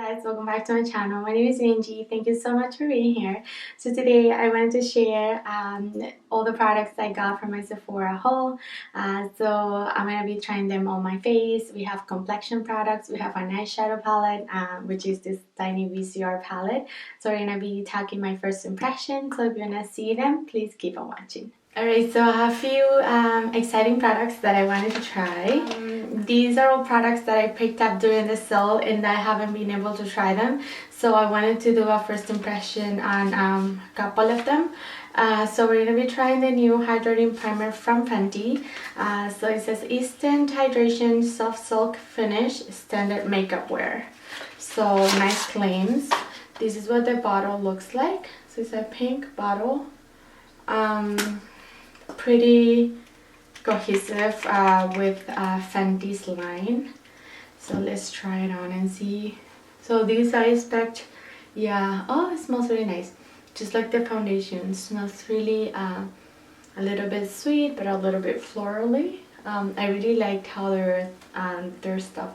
guys, welcome back to my channel. My name is Angie. Thank you so much for being here. So today I wanted to share all the products I got from my Sephora haul. So I'm going to be trying them on my face. We have complexion products. We have an eyeshadow palette, which is this tiny Viseart palette. So we're going to be talking my first impression. So if you want to see them, please keep on watching. Alright, so I have a few exciting products that I wanted to try. These are all products that I picked up during the sale and I haven't been able to try them. So I wanted to do a first impression on a couple of them. So we're going to be trying the new hydrating primer from Fenty. So it says Instant Hydration Soft Silk Finish Standard Makeup Wear. So nice claims. This is what the bottle looks like. So it's a pink bottle. Pretty cohesive with Fenty's line. So let's try it on and see. So these I expect, yeah, oh, it smells really nice. Just like the foundation, it smells really a little bit sweet but a little bit florally. I really liked how their stuff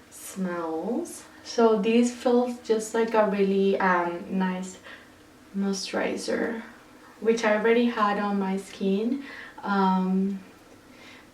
smells. So these feels just like a really nice moisturizer, which I already had on my skin.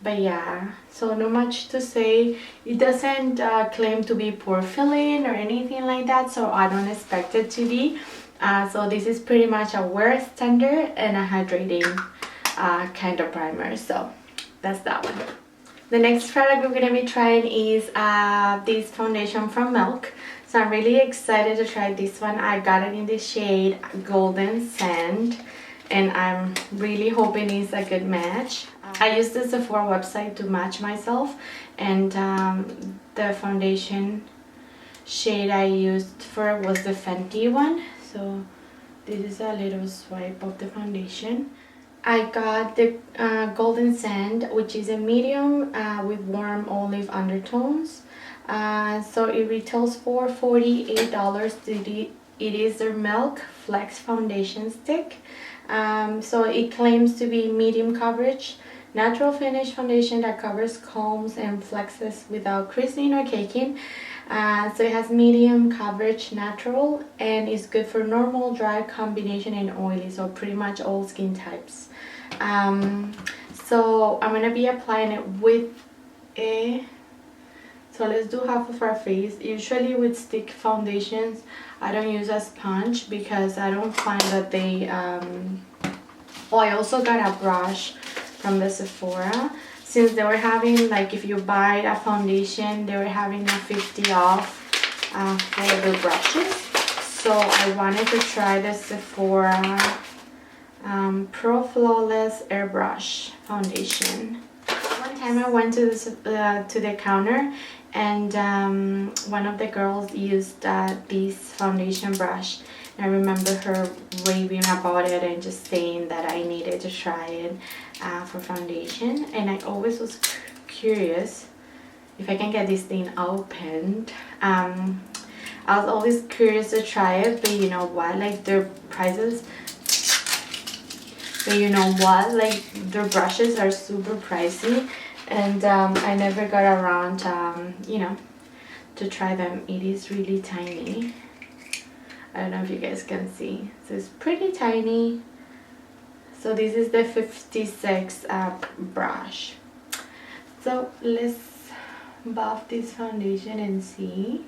But yeah, so not much to say. It doesn't claim to be pore filling or anything like that, so I don't expect it to be. So this is pretty much a wear standard and a hydrating kind of primer. So that's that one. The next product we're gonna be trying is this foundation from Milk. So I'm really excited to try this one. I got it in the shade Golden Sand, and I'm really hoping it's a good match. I used the Sephora website to match myself, and the foundation shade I used for it was the Fenty one. So this is a little swipe of the foundation. I got the Golden Sand, which is a medium with warm olive undertones. So it retails for $48. It is their Milk Flex Foundation Stick. So it claims to be medium coverage, natural finish foundation that covers, combs, and flexes without creasing or caking. So it has medium coverage, natural, and is good for normal, dry, combination, and oily. So pretty much all skin types. So I'm gonna be applying it with a. So let's do half of our face. Usually with stick foundations, I don't use a sponge because I don't find that they oh, I also got a brush from the Sephora, since they were having, like, if you buy a foundation, they were having a 50 off for the brushes. So I wanted to try the Sephora Pro Flawless airbrush foundation. One time I went to the counter, and one of the girls used this foundation brush. I remember her raving about it and just saying that I needed to try it for foundation. And I always was curious if I can get this thing opened. I was always curious to try it, but you know what? Like, their prices. But you know what? Like, their brushes are super pricey, and I never got around, you know, to try them. It is really tiny. I don't know if you guys can see. So it's pretty tiny. So this is the 56 brush. So let's buff this foundation and see.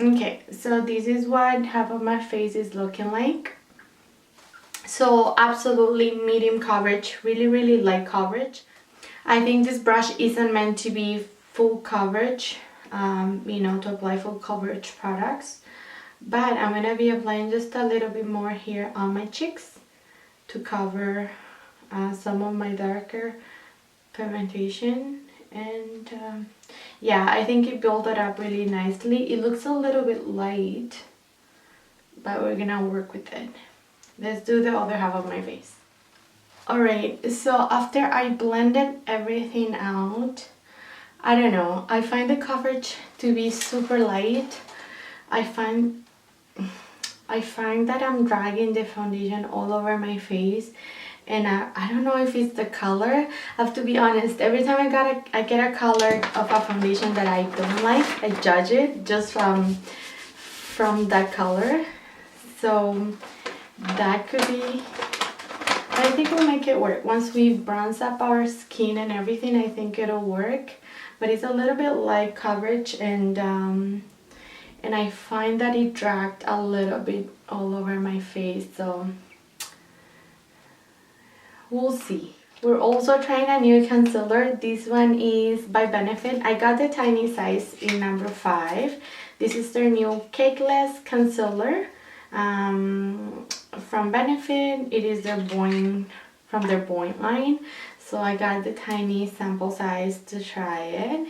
Okay, so this is what half of my face is looking like. So absolutely medium coverage, really light coverage. I think this brush isn't meant to be full coverage, you know, to apply full coverage products. But I'm gonna be applying just a little bit more here on my cheeks to cover some of my darker pigmentation. And yeah, I think it built it up really nicely. It looks a little bit light, but we're gonna work with it. Let's do the other half of my face. Alright, so after I blended everything out, I don't know, I find the coverage to be super light. I find that I'm dragging the foundation all over my face, and I don't know if it's the color. I have to be honest, every time I get a color of a foundation that I don't like, I judge it just from that color. So that could be, I think we'll make it work. Once we bronze up our skin and everything, I think it'll work. But it's a little bit light coverage, and I find that it dragged a little bit all over my face, so we'll see. We're also trying a new concealer. This one is by Benefit. I got the tiny size in number 5. This is their new cakeless concealer from Benefit. It is their Boi-Ing, from their Boi-Ing line. So I got the tiny sample size to try it.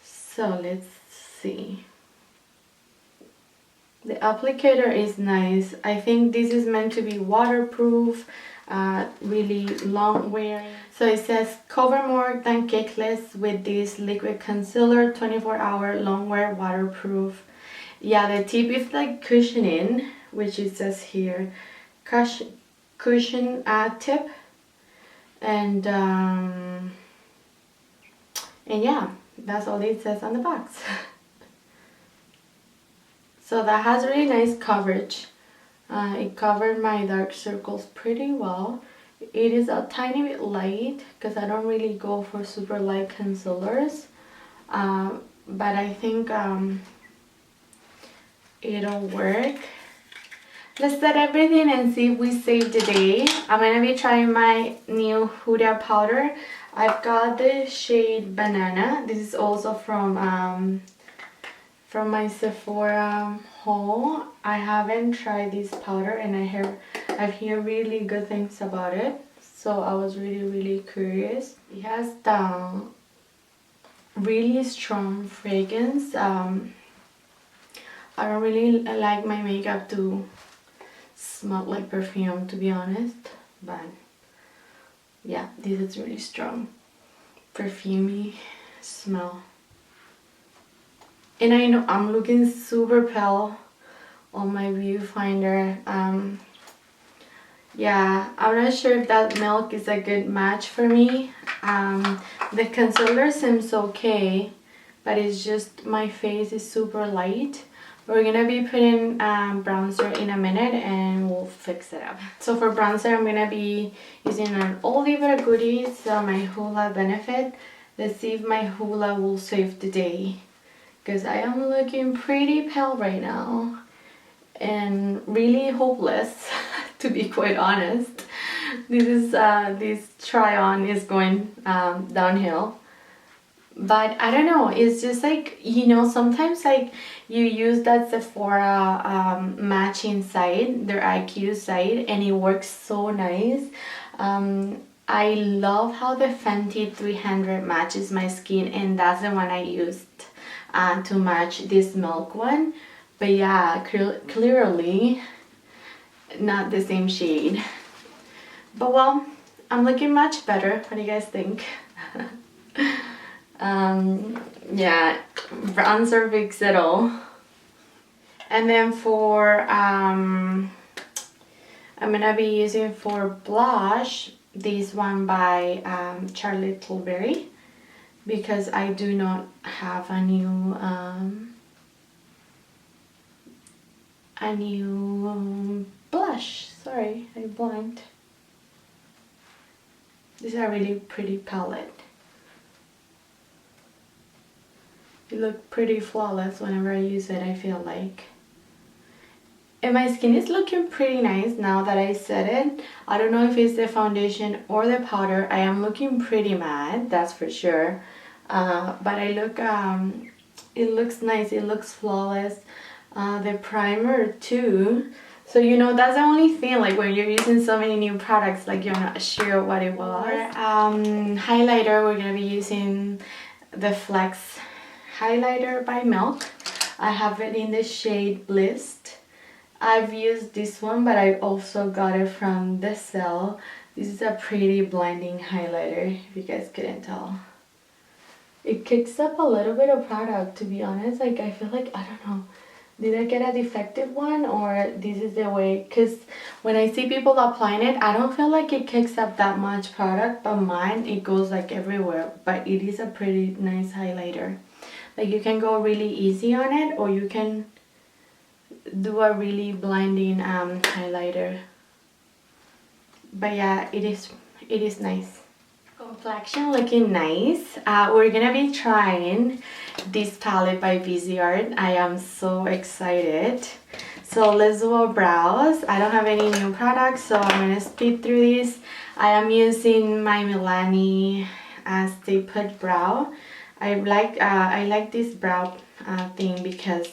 So let's see. The applicator is nice. I think this is meant to be waterproof, really long wearing. So it says cover more than cakeless with this liquid concealer, 24-hour long wear waterproof. Yeah, the tip is like cushioning, which it says here, cushion tip, and yeah, that's all it says on the box. So that has really nice coverage. It covered my dark circles pretty well. It is a tiny bit light because I don't really go for super light concealers, but I think it'll work. Let's set everything and see if we save the day. I'm gonna be trying my new Huda powder. I've got the shade Banana. This is also from my Sephora haul. I haven't tried this powder, and I've heard really good things about it. So I was really curious. It has the really strong fragrance. I don't really like my makeup to smell like perfume, to be honest, but yeah, this is really strong, perfumey smell. And I know I'm looking super pale on my viewfinder. Yeah, I'm not sure if that milk is a good match for me. The concealer seems okay, but it's just my face is super light. We're gonna be putting bronzer in a minute, and we'll fix it up. So for bronzer, I'm gonna be using an oldie but a goodie, so my Hoola Benefit. Let's see if my Hoola will save the day, because I am looking pretty pale right now and really hopeless, to be quite honest. This try-on is going downhill. But I don't know, it's just like, you know, sometimes like you use that Sephora matching site, their IQ site, and it works so nice. I love how the Fenty 300 matches my skin, and that's the one I used to match this milk one. But yeah, clearly not the same shade. But well, I'm looking much better. What do you guys think? Yeah, bronzer fix it all. And then for I'm gonna be using for blush this one by Tilbury, because I do not have a new blush. Sorry, I blanked. This is a really pretty palette. It looks pretty flawless whenever I use it, I feel like. And my skin is looking pretty nice now that I set it. I don't know if it's the foundation or the powder. I am looking pretty matte, that's for sure. But I look, it looks nice, it looks flawless. The primer too. So you know, that's the only thing, like when you're using so many new products, like you're not sure what it was. Highlighter, we're gonna be using the Flex highlighter by Milk. I have it in the shade Blitzed. I've used this one, but I also got it from the sale. This is a pretty blinding highlighter, if you guys couldn't tell. It kicks up a little bit of product, to be honest. Like, I feel like, I don't know, did I get a defective one or this is the way? Because when I see people applying it, I don't feel like it kicks up that much product, but mine, it goes like everywhere. But it is a pretty nice highlighter. Like, you can go really easy on it, or you can do a really blinding highlighter. But yeah, it is nice. Complexion looking nice. We're gonna be trying this palette by Viseart. I am so excited. So let's do our brows. I don't have any new products, so I'm gonna speed through this. I am using my Milani Stay Put brow. I like this brow thing because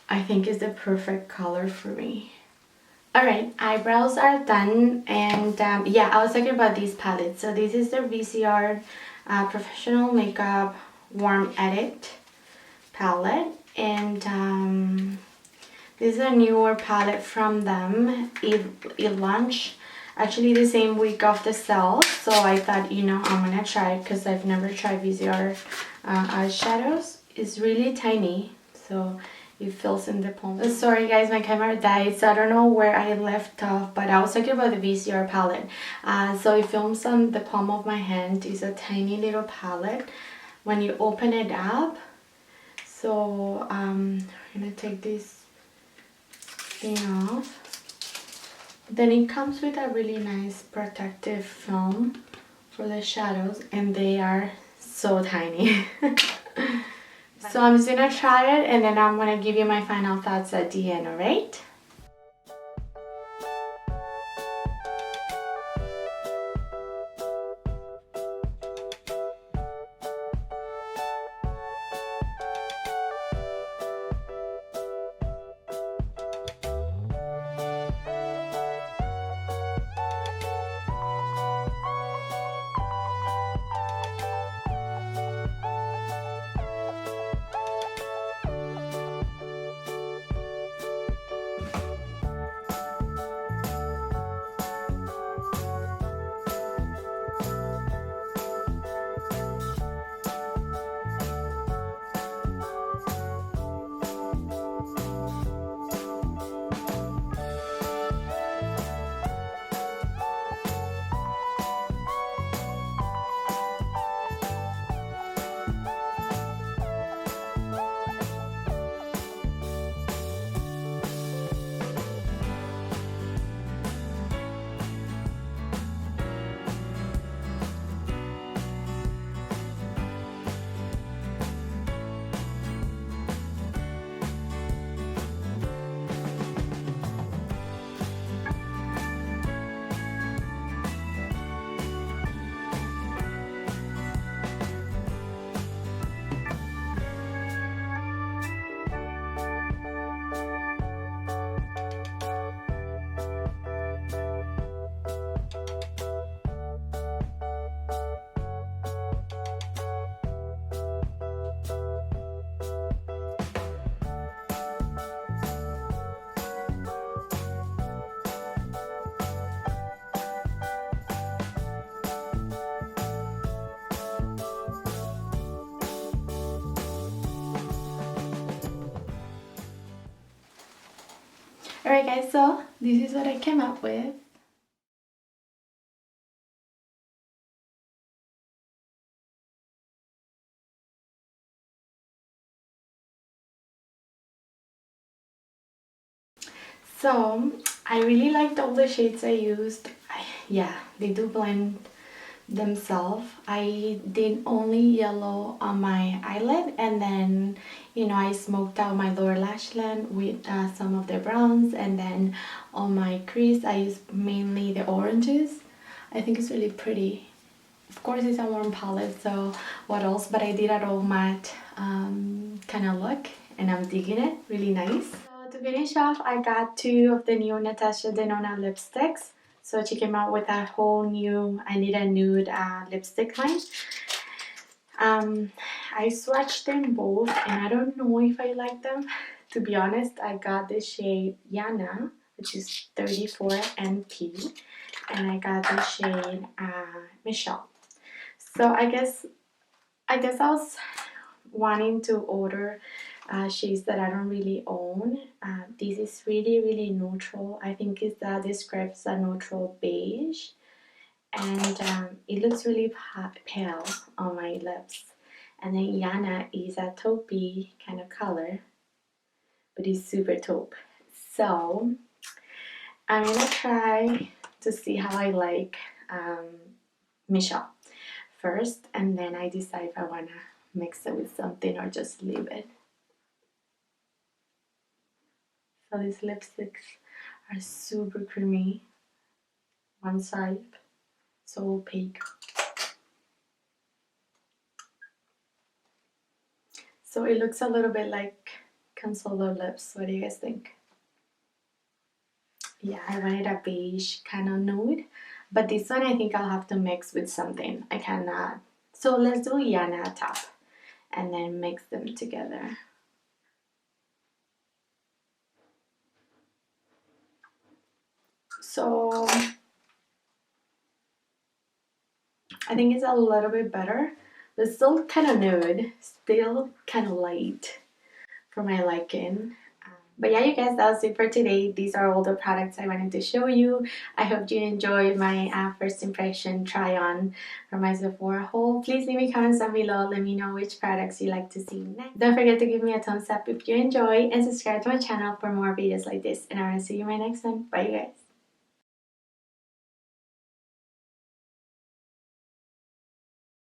I think it's the perfect color for me. Alright, eyebrows are done, and yeah, I was talking about these palettes. So this is the Viseart Professional Makeup Warm Edit palette, and this is a newer palette from them. It launched actually the same week of the sale, so I thought, you know, I'm gonna try it because I've never tried Viseart eyeshadows. It's really tiny, so it fills in the palm. Sorry guys, my camera died, so I don't know where I left off, but I was talking about the VCR palette. So it films on the palm of my hand. It's a tiny little palette. When you open it up, so I'm gonna take this thing off. Then it comes with a really nice protective film for the shadows, and they are so tiny. So I'm just gonna try it, and then I'm gonna give you my final thoughts at the end, alright? Alright guys, so this is what I came up with. So I really liked all the shades I used. Yeah, they do blend themselves. I did only yellow on my eyelid, and then, you know, I smoked out my lower lash line with some of the browns, and then on my crease I used mainly the oranges. I think it's really pretty. Of course it's a warm palette, so what else, but I did an all matte kind of look, and I'm digging it. Really nice. So to finish off, I got two of the new Natasha Denona lipsticks. So she came out with that whole new I Need a Nude lipstick line. I swatched them both, and I don't know if I like them. to be honest, I got the shade Yana, which is 34 NP, and I got the shade Michelle. So I guess I was wanting to order shades that I don't really own. This is really neutral. I think it describes a neutral beige, and it looks really pale on my lips. And then Yana is a taupey kind of color, but it's super taupe. So I'm gonna try to see how I like Michelle first, and then I decide if I wanna mix it with something or just leave it. So these lipsticks are super creamy. One side, so opaque. So it looks a little bit like concealer lips. What do you guys think? Yeah, I wanted a beige kind of nude, but this one I think I'll have to mix with something. I cannot. So let's do Yana top and then mix them together. So I think it's a little bit better, but still kind of nude, still kind of light for my liking. But yeah, you guys, that was it for today. These are all the products I wanted to show you. I hope you enjoyed my first impression try on for my Sephora haul. Please leave me comments down below. Let me know which products you'd like to see next. Don't forget to give me a thumbs up if you enjoy, and subscribe to my channel for more videos like this. And I want to see you in my next one. Bye, you guys.